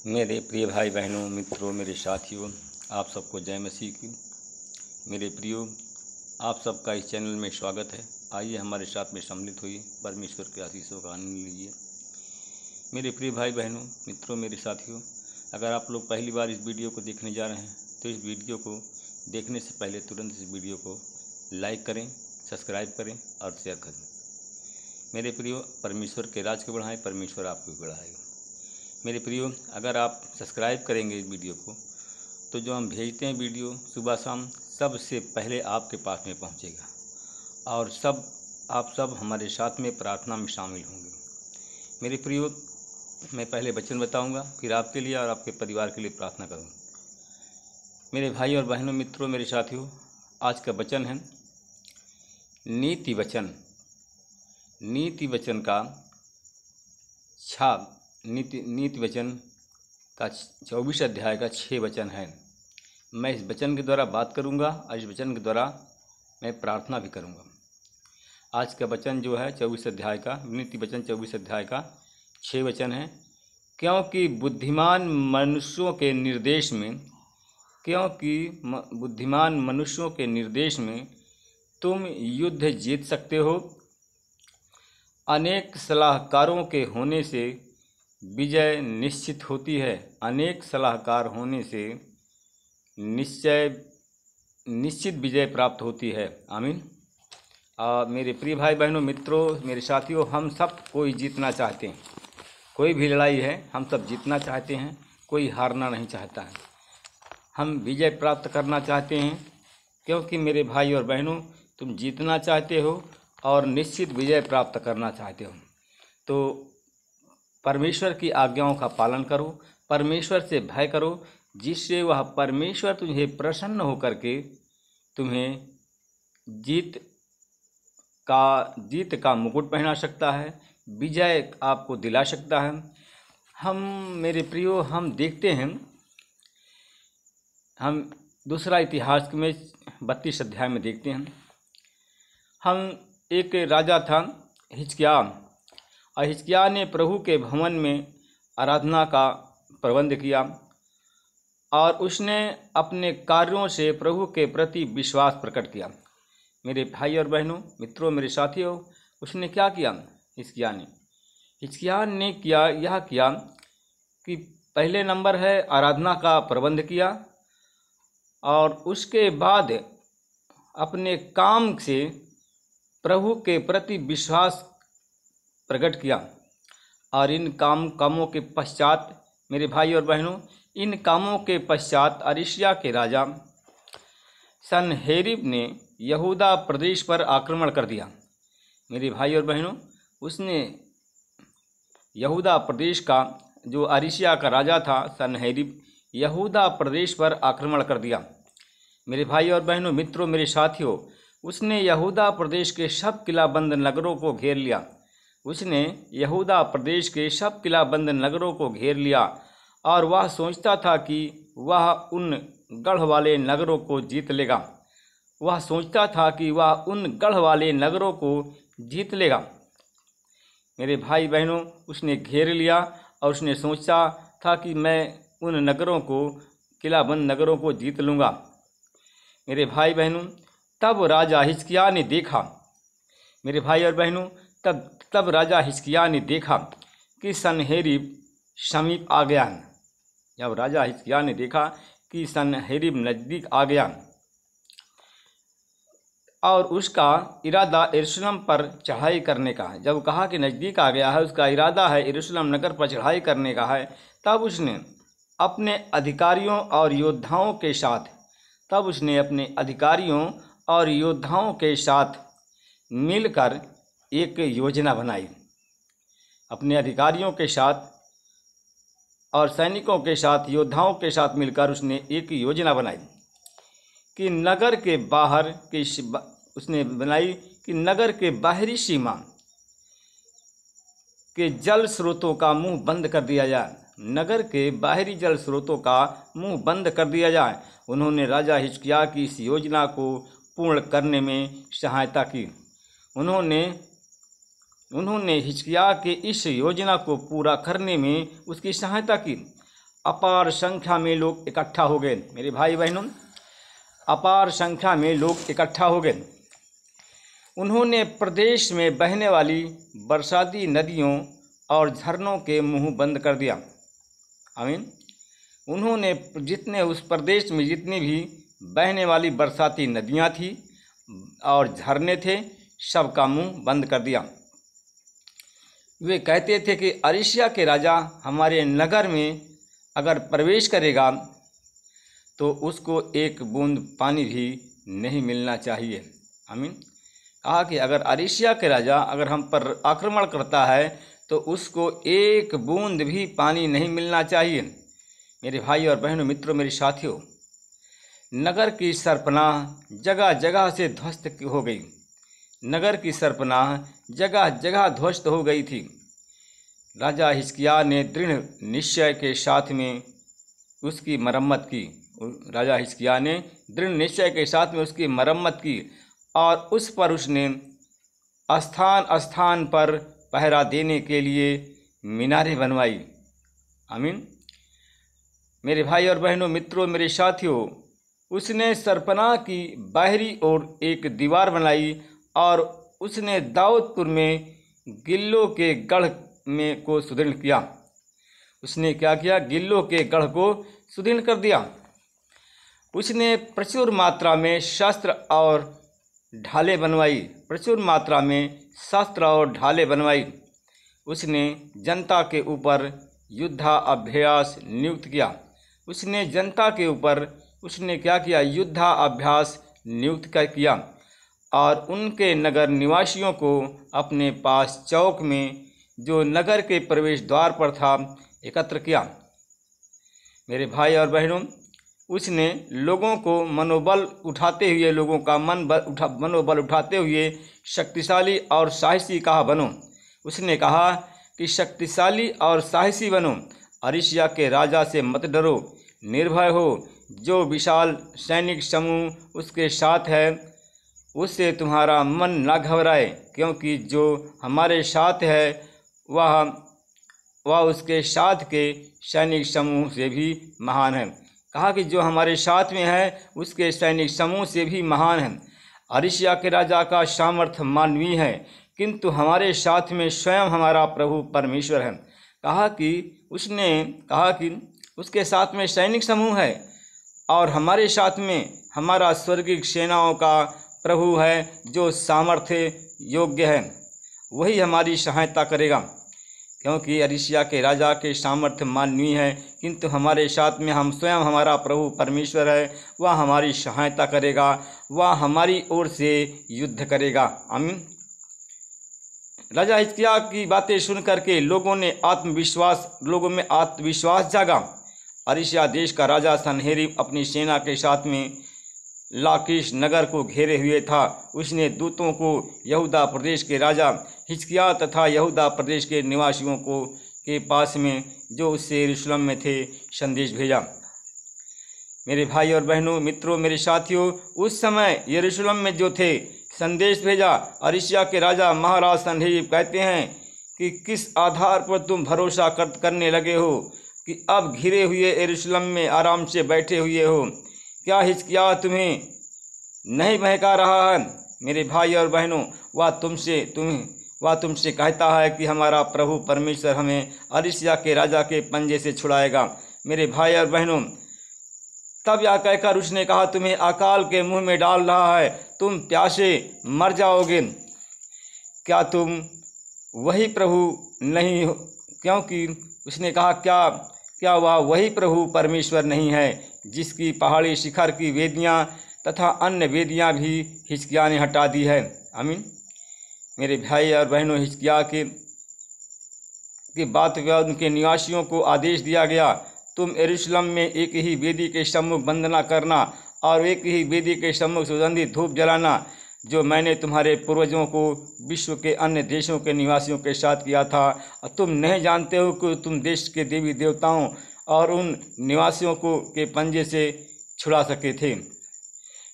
मेरे प्रिय भाई बहनों, मित्रों, मेरे साथियों, आप सबको जय मसीह की। मेरे प्रियो, आप सबका इस चैनल में स्वागत है। आइए हमारे साथ में सम्मिलित हुई परमेश्वर के आशीषों का आनंद लीजिए। मेरे प्रिय भाई बहनों, मित्रों, मेरे साथियों, अगर आप लोग पहली बार इस वीडियो को देखने जा रहे हैं तो इस वीडियो को देखने से पहले तुरंत इस वीडियो को लाइक करें, सब्सक्राइब करें और शेयर करें। मेरे प्रियो, परमेश्वर के राज को बढ़ाएं, परमेश्वर आपको बढ़ाएगा। मेरे प्रियो, अगर आप सब्सक्राइब करेंगे इस वीडियो को तो जो हम भेजते हैं वीडियो सुबह शाम सबसे पहले आपके पास में पहुंचेगा और आप सब हमारे साथ में प्रार्थना में शामिल होंगे। मेरे प्रियो, मैं पहले वचन बताऊंगा, फिर आपके लिए और आपके परिवार के लिए प्रार्थना करूंगा। मेरे भाई और बहनों, मित्रों, मेरे साथियों, आज का वचन है नीति वचन। नीति वचन का नीति वचन का 24 अध्याय का 6 वचन है। मैं इस वचन के द्वारा बात करूंगा और इस वचन के द्वारा मैं प्रार्थना भी करूंगा। आज का वचन जो है 24 अध्याय का नीति वचन 24 अध्याय का 6 वचन है। क्योंकि बुद्धिमान मनुष्यों के निर्देश में तुम युद्ध जीत सकते हो। अनेक सलाहकारों के होने से विजय निश्चित होती है। अनेक सलाहकार होने से निश्चित विजय प्राप्त होती है। आमीन। मेरे प्रिय भाई बहनों, मित्रों, मेरे साथियों, हम सब कोई जीतना चाहते हैं। कोई भी लड़ाई है, हम सब जीतना चाहते हैं। कोई हारना नहीं चाहता है। हम विजय प्राप्त करना चाहते हैं, क्योंकि मेरे भाई और बहनों, तुम जीतना चाहते हो और निश्चित विजय प्राप्त करना चाहते हो तो परमेश्वर की आज्ञाओं का पालन करो, परमेश्वर से भय करो, जिससे वह परमेश्वर तुम्हें प्रसन्न होकर के तुम्हें जीत का मुकुट पहना सकता है, विजय आपको दिला सकता है। मेरे प्रियो, हम देखते हैं, हम दूसरा इतिहास में 32 अध्याय में देखते हैं। एक राजा था हिजकिय्याह, और हिजकिय्याह ने प्रभु के भवन में आराधना का प्रबंध किया और उसने अपने कार्यों से प्रभु के प्रति विश्वास प्रकट किया। मेरे भाई और बहनों, मित्रों, मेरे साथियों, उसने क्या किया? हिजकिय्याह ने यह किया कि पहले नंबर है आराधना का प्रबंध किया और उसके बाद अपने काम से प्रभु के प्रति विश्वास प्रकट किया। और इन कामों के पश्चात, मेरे भाई और बहनों, इन कामों के पश्चात अरीसिया के राजा सनहेरीब ने यहूदा प्रदेश पर आक्रमण कर दिया। मेरे भाई और बहनों, उसने यहूदा प्रदेश का, जो अरीसिया का राजा था सनहेरीब, यहूदा प्रदेश पर आक्रमण कर दिया। मेरे भाई और बहनों, मित्रों, मेरे साथियों, उसने यहूदा प्रदेश के सब किलाबंद नगरों को घेर लिया। उसने यहूदा प्रदेश के सब किलाबंद नगरों को घेर लिया और वह सोचता था कि वह उन गढ़ वाले नगरों को जीत लेगा। मेरे भाई बहनों, उसने घेर लिया और उसने सोचा था कि मैं उन किलाबंद नगरों को जीत लूँगा। मेरे भाई बहनों, तब राजा हिजकिय्याह ने देखा, मेरे भाई और बहनों, तब राजा हिजकिय्याह ने देखा कि सनहेरीब समीप आ गया। जब राजा हिजकिय्याह ने देखा कि सनहेरीब नज़दीक आ गया और उसका इरादा यरूशलेम पर चढ़ाई करने का है, जब कहा कि नज़दीक आ गया है, उसका इरादा है यरूशलेम नगर पर चढ़ाई करने का है, तब उसने अपने अधिकारियों और योद्धाओं के साथ मिलकर एक योजना बनाई। अपने अधिकारियों के साथ और सैनिकों के साथ, योद्धाओं के साथ मिलकर उसने एक योजना बनाई कि नगर के बाहरी सीमा के जल स्रोतों का मुंह बंद कर दिया जाए। नगर के बाहरी जल स्रोतों का मुंह बंद कर दिया जाए। उन्होंने राजा हिजकिय्याह की इस योजना को पूर्ण करने में सहायता की। उन्होंने हिजकिय्याह के इस योजना को पूरा करने में उसकी सहायता की अपार संख्या में लोग इकट्ठा हो गए। मेरे भाई बहनों, अपार संख्या में लोग इकट्ठा हो गए। उन्होंने प्रदेश में बहने वाली बरसाती नदियों और झरनों के मुंह बंद कर दिया। आमीन। उन्होंने जितने उस प्रदेश में जितनी भी बहने वाली बरसाती नदियां थी और झरने थे, सबका मुंह बंद कर दिया। वे कहते थे कि अरिसिया के राजा हमारे नगर में अगर प्रवेश करेगा तो उसको एक बूंद पानी भी नहीं मिलना चाहिए। आमीन। कहा कि अगर अरिसिया के राजा अगर हम पर आक्रमण करता है तो उसको एक बूंद भी पानी नहीं मिलना चाहिए। मेरे भाई और बहनों, मित्रों, मेरे साथियों, नगर की सरपनाह जगह जगह से ध्वस्त हो गई। नगर की सरपनाह जगह जगह ध्वस्त हो गई थी। राजा हिजकिय्याह ने दृढ़ निश्चय के साथ में उसकी मरम्मत की। राजा हिजकिय्याह ने दृढ़ निश्चय के साथ में उसकी मरम्मत की और उस पर उसने स्थान स्थान पर पहरा देने के लिए मीनारें बनवाई। आमीन। मेरे भाई और बहनों, मित्रों, मेरे साथियों, उसने सरपनाह की बाहरी ओर एक दीवार बनाई और उसने दाऊदपुर में गिल्लों के गढ़ में को सुदृढ़ किया। उसने क्या किया? गिल्लों के गढ़ को सुदृढ़ कर दिया। उसने प्रचुर मात्रा में शस्त्र और ढालें बनवाई। प्रचुर मात्रा में शस्त्र और ढालें बनवाई। उसने जनता के ऊपर युद्धाभ्यास नियुक्त किया। उसने जनता के ऊपर उसने क्या किया? युद्धाभ्यास नियुक्त किया और उनके नगर निवासियों को अपने पास चौक में जो नगर के प्रवेश द्वार पर था एकत्र किया। मेरे भाई और बहनों, उसने लोगों को मनोबल उठाते हुए, लोगों का मनोबल उठाते हुए शक्तिशाली और साहसी कहा बनो। उसने कहा कि शक्तिशाली और साहसी बनो, अरिसिया के राजा से मत डरो, निर्भय हो। जो विशाल सैनिक समूह उसके साथ है उससे तुम्हारा मन ना घबराए, क्योंकि जो हमारे साथ है वह उसके साथ के सैनिक समूह से भी महान है। कहा कि जो हमारे साथ में है उसके सैनिक समूह से भी महान है। अरिसिया के राजा का सामर्थ्य मानवीय है, किंतु हमारे साथ में स्वयं हमारा प्रभु परमेश्वर है। कहा कि उसके साथ में सैनिक समूह है और हमारे साथ में हमारा स्वर्गीय सेनाओं का प्रभु है जो सामर्थ्य योग्य है। वही हमारी सहायता करेगा, क्योंकि अरिसिया के राजा के सामर्थ्य माननीय है, किंतु हमारे साथ में हम स्वयं हमारा प्रभु परमेश्वर है, वह हमारी सहायता करेगा, वह हमारी ओर से युद्ध करेगा। आमीन। राजा हिजकिय्याह की बातें सुन करके लोगों में आत्मविश्वास जागा। अरिसिया देश का राजा सनहेरीब अपनी सेना के साथ में लाकीश नगर को घेरे हुए था। उसने दूतों को यहूदा प्रदेश के राजा हिजकिय्याह तथा यहूदा प्रदेश के निवासियों के पास में जो उससे यरूशलेम में थे संदेश भेजा। मेरे भाई और बहनों, मित्रों, मेरे साथियों, उस समय यरूशलेम में जो थे संदेश भेजा। अरिसिया के राजा महाराज सनहेरीब कहते हैं कि किस आधार पर तुम भरोसा करने लगे हो कि अब घिरे हुए यरूशलेम में आराम से बैठे हुए हो? क्या हिजकिय्याह तुम्हें नहीं बहका रहा है? मेरे भाई और बहनों, वह तुमसे कहता है कि हमारा प्रभु परमेश्वर हमें अरिसिया के राजा के पंजे से छुड़ाएगा। मेरे भाई और बहनों, तब यह कहकर उसने कहा, तुम्हें अकाल के मुंह में डाल रहा है, तुम प्यासे मर जाओगे। क्या तुम वही प्रभु नहीं हो? क्योंकि उसने कहा, क्या वह वही प्रभु परमेश्वर नहीं है जिसकी पहाड़ी शिखर की वेदियां तथा अन्य वेदियां भी हिजकिय्याह ने हटा दी है। आमीन। मेरे भाई और बहनों, हिजकिय्याह की बात के बाद उनके निवासियों को आदेश दिया गया, तुम यरूशलेम में एक ही वेदी के सम्मुख वंदना करना और एक ही वेदी के सम्मुख सुगंधित धूप जलाना, जो मैंने तुम्हारे पूर्वजों को विश्व के अन्य देशों के निवासियों के साथ किया था। और तुम नहीं जानते हो कि तुम देश के देवी देवताओं और उन निवासियों के पंजे से छुड़ा सके थे।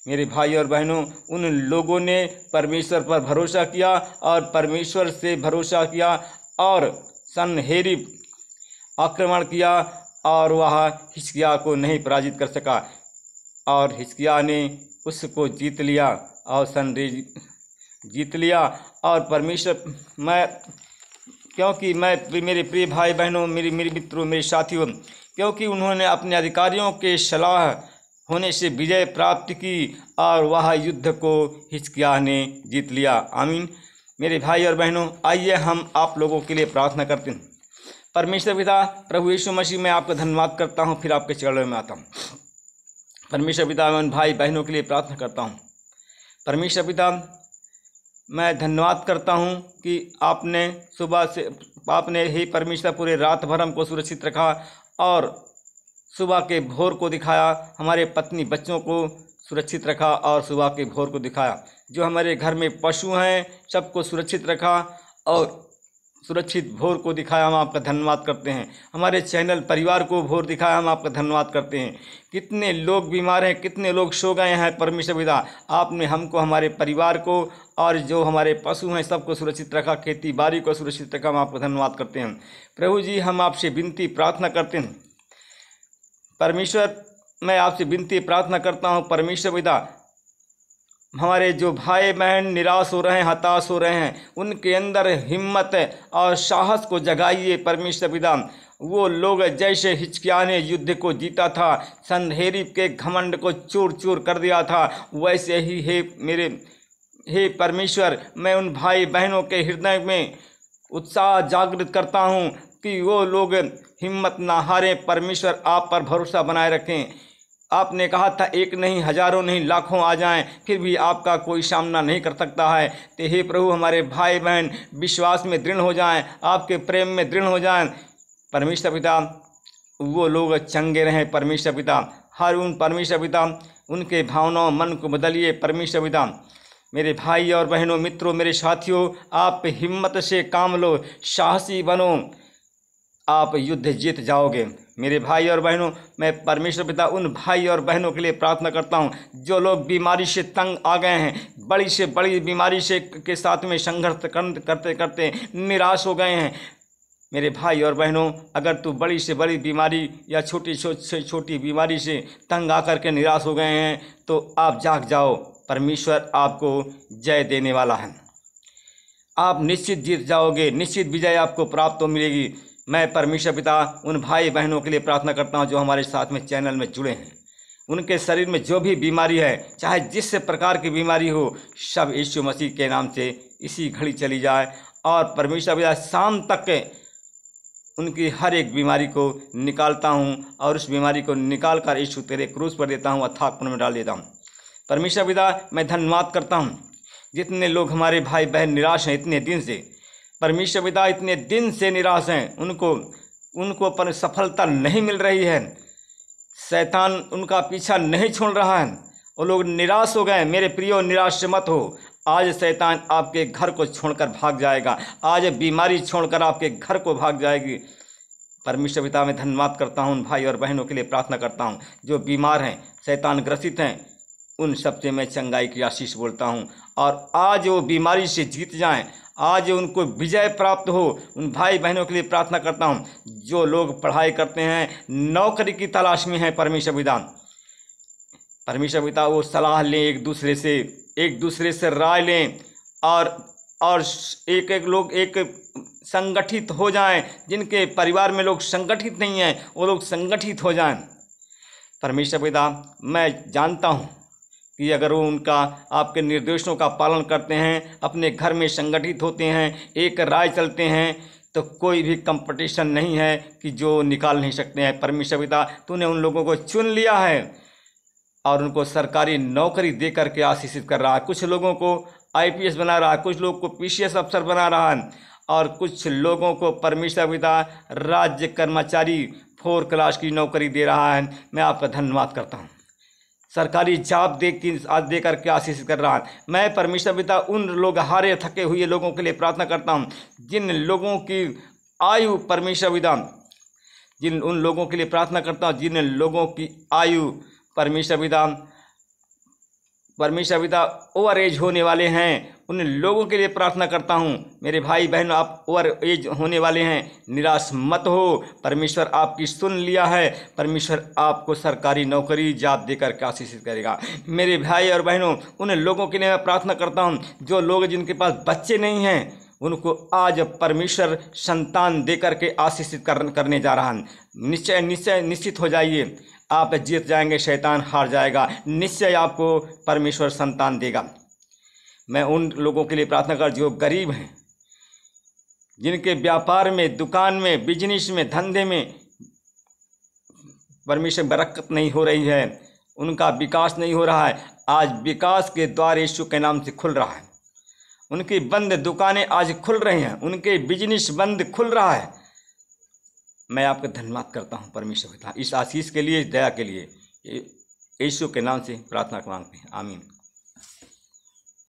मेरे भाई और बहनों, उन लोगों ने परमेश्वर पर भरोसा किया और परमेश्वर से भरोसा किया और सनहेरीब आक्रमण किया और वह हिजकिय्याह को नहीं पराजित कर सका, और हिजकिय्याह ने उसको जीत लिया और सनरेज जीत लिया। और परमेश्वर क्योंकि मेरे प्रिय भाई बहनों, मेरे मित्रों, मेरे साथियों, क्योंकि उन्होंने अपने अधिकारियों के सलाह होने से विजय प्राप्त की और वह युद्ध को हिजकिय्याह ने जीत लिया। आमीन। मेरे भाई और बहनों, आइए हम आप लोगों के लिए प्रार्थना करते हैं। परमेश्वर पिता, प्रभु यीशु मसीह, मैं आपका धन्यवाद करता हूँ, फिर आपके चरणों में आता हूँ। परमेश्वर पिता, मैं उन भाई बहनों के लिए प्रार्थना करता हूँ। परमेश्वर पिता, मैं धन्यवाद करता हूँ कि आपने ही परमेश्वर पूरे रात भर हमको सुरक्षित रखा और सुबह के भोर को दिखाया, हमारे पत्नी बच्चों को सुरक्षित रखा और सुबह के भोर को दिखाया। जो हमारे घर में पशु हैं सबको सुरक्षित रखा और सुरक्षित भोर को दिखाया, हम आपका धन्यवाद करते हैं। हमारे चैनल परिवार को भोर दिखाया, हम आपका धन्यवाद करते हैं। कितने लोग बीमार हैं, कितने लोग सो गए हैं, परमेश्वर पिता आपने हमको, हमारे परिवार को और जो हमारे पशु हैं सबको सुरक्षित रखा, खेती बाड़ी को सुरक्षित रखा, हम आपका धन्यवाद करते हैं। प्रभु जी, हम आपसे विनती प्रार्थना करते हैं। परमेश्वर, मैं आपसे विनती प्रार्थना करता हूँ परमेश्वर पिता, हमारे जो भाई बहन निराश हो रहे हैं, हताश हो रहे हैं, उनके अंदर हिम्मत और साहस को जगाइए परमेश्वर पिता। वो लोग जैसे हिजकिय्याह ने युद्ध को जीता था, सनहेरीब के घमंड को चूर चूर कर दिया था, वैसे ही हे परमेश्वर, मैं उन भाई बहनों के हृदय में उत्साह जागृत करता हूँ कि वो लोग हिम्मत ना हारें। परमेश्वर, आप पर भरोसा बनाए रखें। आपने कहा था एक नहीं, हजारों नहीं, लाखों आ जाएं, फिर भी आपका कोई सामना नहीं कर सकता है। तो हे प्रभु, हमारे भाई बहन विश्वास में दृढ़ हो जाएं, आपके प्रेम में दृढ़ हो जाएं। परमेश्वर पिता, वो लोग चंगे रहें परमेश्वर पिता। हर उन परमेश्वर पिता उनके भावनाओं मन को बदलिए परमेश्वर पिता। मेरे भाई और बहनों, मित्रों, मेरे साथियों, आप हिम्मत से काम लो, साहसी बनो, आप युद्ध जीत जाओगे। मेरे भाई और बहनों, मैं परमेश्वर पिता उन भाई और बहनों के लिए प्रार्थना करता हूं जो लोग बीमारी से तंग आ गए हैं, बड़ी से बड़ी बीमारी से के साथ में संघर्ष करते करते निराश हो गए हैं। मेरे भाई और बहनों, अगर तू बड़ी से बड़ी बीमारी या छोटी से छोटी बीमारी से तंग आकर के निराश हो गए हैं तो आप जाग जाओ, परमेश्वर आपको जय देने वाला है। आप निश्चित जीत जाओगे, निश्चित विजय आपको प्राप्त हो मिलेगी। मैं परमेश्वर पिता उन भाई बहनों के लिए प्रार्थना करता हूं जो हमारे साथ में चैनल में जुड़े हैं। उनके शरीर में जो भी बीमारी है, चाहे जिस प्रकार की बीमारी हो, सब यीशु मसीह के नाम से इसी घड़ी चली जाए और परमेश्वर पिता शाम तक उनकी हर एक बीमारी को निकालता हूं और उस बीमारी को निकाल कर यीशु तेरे क्रूस पर देता हूं, अथाह कुंड में डाल देता हूं। परमेश्वर पिता, मैं धन्यवाद करता हूं जितने लोग हमारे भाई बहन निराश हैं इतने दिन से, परमेश्वर पिता इतने दिन से निराश हैं, उनको पर सफलता नहीं मिल रही है, शैतान उनका पीछा नहीं छोड़ रहा है, वो लोग निराश हो गए। मेरे प्रियो, निराश मत हो, आज शैतान आपके घर को छोड़कर भाग जाएगा, आज बीमारी छोड़कर आपके घर को भाग जाएगी। परमेश्वर पिता, मैं धन्यवाद करता हूँ, उन भाई और बहनों के लिए प्रार्थना करता हूँ जो बीमार हैं, शैतान ग्रसित हैं, उन सबसे मैं चंगाई की आशीष बोलता हूँ और आज वो बीमारी से जीत जाएं, आज उनको विजय प्राप्त हो। उन भाई बहनों के लिए प्रार्थना करता हूँ जो लोग पढ़ाई करते हैं, नौकरी की तलाश में हैं, परमेश्वर पिता वो सलाह लें, एक दूसरे से राय लें और एक लोग संगठित हो जाएं। जिनके परिवार में लोग संगठित नहीं हैं वो लोग संगठित हो जाएं। परमेश्वर पिता, मैं जानता हूँ कि अगर वो उनका आपके निर्देशों का पालन करते हैं, अपने घर में संगठित होते हैं, एक राय चलते हैं, तो कोई भी कंपटीशन नहीं है कि जो निकाल नहीं सकते हैं। परमेश्वर पिता, तूने उन लोगों को चुन लिया है और उनको सरकारी नौकरी दे करके आशीषित कर रहा है। कुछ लोगों को IPS बना रहा है, कुछ लोगों को PCS अफसर बना रहा है और कुछ लोगों को परमेश्वर पिता राज्य कर्मचारी 4 क्लास की नौकरी दे रहा है। मैं आपका धन्यवाद करता हूँ। सरकारी जॉब दे करके आशीष कर रहा है। मैं परमेश्वर पिता उन लोग हारे थके हुए लोगों के लिए प्रार्थना करता हूँ जिन लोगों की आयु, परमेश्वर पिता उन लोगों के लिए प्रार्थना करता हूँ जिन लोगों की आयु परमेश्वर पिता परमेश्वर पिता ओवर एज होने वाले हैं उन लोगों के लिए प्रार्थना करता हूँ। मेरे भाई बहनों, आप ओवर एज होने वाले हैं, निराश मत हो। परमेश्वर आपकी सुन लिया है। परमेश्वर आपको सरकारी नौकरी जॉब देकर के आशीषित करेगा। मेरे भाई और बहनों, उन लोगों के लिए मैं प्रार्थना करता हूँ जो लोग जिनके पास बच्चे नहीं हैं, उनको आज परमेश्वर संतान देकर के आशीषित करने जा रहा है। निश्चित हो जाइए, आप जीत जाएंगे, शैतान हार जाएगा। निश्चय आपको परमेश्वर संतान देगा। मैं उन लोगों के लिए प्रार्थना कर जो गरीब हैं, जिनके व्यापार में, दुकान में, बिजनेस में, धंधे में परमेश्वर बरकत नहीं हो रही है, उनका विकास नहीं हो रहा है। आज विकास के द्वार यीशु के नाम से खुल रहा है। उनकी बंद दुकानें आज खुल रही हैं, उनके बिजनेस बंद खुल रहा है। मैं आपका धन्यवाद करता हूं परमेश्वर पिता, इस आशीष के लिए, इस दया के लिए। यीशु के नाम से प्रार्थना मांगते हैं, आमीन।